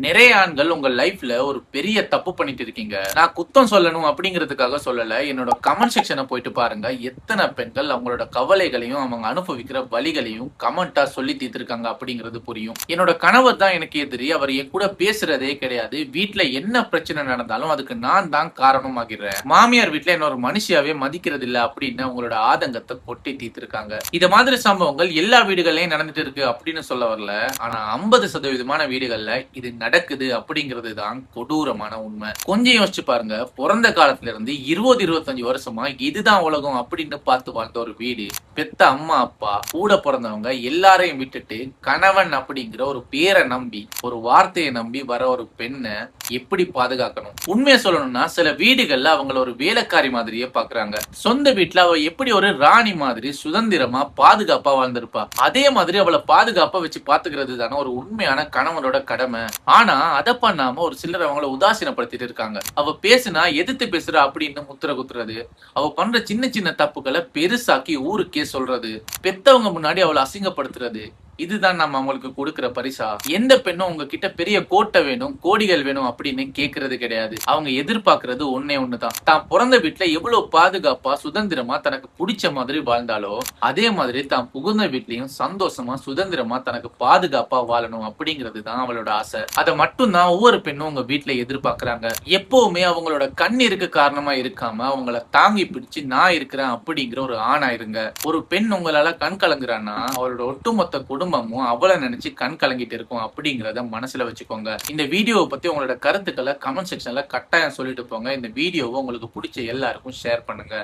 நிறைய ஆண்கள் உங்க லைஃப்ல ஒரு பெரிய தப்பு பண்ணிட்டு இருக்கீங்க. நான் குத்தம் சொல்லணும் அப்படிங்கிறதுக்காக சொல்லல. என்னோட கமெண்ட் செக்ஷன போயிட்டு பாருங்க. எத்தன பெண்கள் அவங்களோட கவலைகளையும், அவங்க அனுபவிக்கிற வலிகளையும் கமெண்ட்டா சொல்லி தீர்த்திருக்காங்க அப்படிங்கிறது புரியும். என்னோட கணவர் தான் எனக்கு எதிரி. அவர் என் கூட பேசுறதே கிடையாது. வீட்ல என்ன பிரச்சனை நடந்தாலும் அதுக்கு நான் தான் காரணமாகிறேன். மாமியார் வீட்ல என்ன ஒரு மனுஷியாவே மதிக்கிறது இல்ல அப்படின்னு அவங்களோட ஆதங்கத்தை கொட்டி தீர்த்திருக்காங்க. இத மாதிரி சம்பவங்கள் எல்லா வீடுகள்லயும் நடந்துட்டு இருக்கு அப்படின்னு சொல்ல வரல. ஆனா 50% வீடுகள்ல இது நடக்குது அப்படிங்கிறது தான் கொடூரமான உண்மை. கொஞ்சம் யோசிச்சு பாருங்க. பிறந்த காலத்துல இருந்து 20-25 வருஷமா இதுதான் உலகம் அப்படின்னு பார்த்து வாழ்ந்த ஒரு வீடு, பெத்த அம்மா அப்பா கூட பிறந்தவங்க எல்லாரையும் விட்டுட்டு கணவன் அப்படிங்கிற ஒரு பேரை நம்பி, ஒரு வார்த்தையை நம்பி வர ஒரு பெண்ணை எப்படி பாதுகாக்கணும்? உண்மையை சொல்லணும்னா சில வீடுகள்ல அவங்கள ஒரு வேலைக்காரி மாதிரியே பாக்குறாங்க. சொந்த வீட்டுல அவ எப்படி ஒரு ராணி மாதிரி சுதந்திரமா பாதுகாப்பா வாழ்ந்திருப்பா, அதே மாதிரி அவளை பாதுகாப்பா வச்சு பாத்துக்கிறது தானே ஒரு உண்மையான கணவனோட கடமை. ஆனா அத பண்ணாம ஒரு சிலர் அவங்கள உதாசீனப்படுத்திட்டு இருக்காங்க. அவ பேசுனா எதிர்த்து பேசுறா அப்படின்னு முத்திர குத்துறது, அவ பண்ற சின்ன சின்ன தப்புகளை பெருசாக்கி ஊருக்கே சொல்றது, பெத்தவங்க முன்னாடி அவளை அசிங்கப்படுத்துறது, இதுதான் நம்ம அவங்களுக்கு கொடுக்கிற பரிசா? எந்த பெண்ணும் உங்ககிட்ட பெரிய கோட்டை வேணும், கோடிகள் வேணும் அப்படின்னு கேட்கறது கிடையாது. அவங்க எதிர்பார்க்கறது ஒன்னே ஒண்ணுதான். தான் பிறந்த வீட்டுல எவ்வளவு பாதுகாப்பா சுதந்திரமா தனக்கு பிடிச்ச மாதிரி வாழ்ந்தாலோ அதே மாதிரி தான் புகுந்த வீட்லயும் சந்தோஷமா சுதந்திரமா தனக்கு பாதுகாப்பா வாழணும் அப்படிங்கிறது தான் அவளோட ஆசை. அதை மட்டும் தான் ஒவ்வொரு பெண்ணும் உங்க வீட்டுல எதிர்பார்க்கறாங்க. எப்பவுமே அவங்களோட கண்ணீருக்கு காரணமா இருக்காம அவங்கள தாங்கி பிடிச்சு நான் இருக்கிறேன் அப்படிங்கிற ஒரு ஆணா இருங்க. ஒரு பெண் உங்களால கண் கலங்குறான்னா அவளோட ஒட்டுமொத்த குடும்பமும் அவளை நினைச்சு கண் கலங்கிட்டு இருக்கும் அப்படிங்கறத மனசுல வச்சுக்கோங்க. இந்த வீடியோவை பத்தி உங்களோட கருத்துக்களை கமெண்ட் செக்ஷன்ல கட்டாயம் சொல்லிட்டு போங்க. இந்த வீடியோவை உங்களுக்கு பிடிச்ச எல்லாருக்கும் ஷேர் பண்ணுங்க.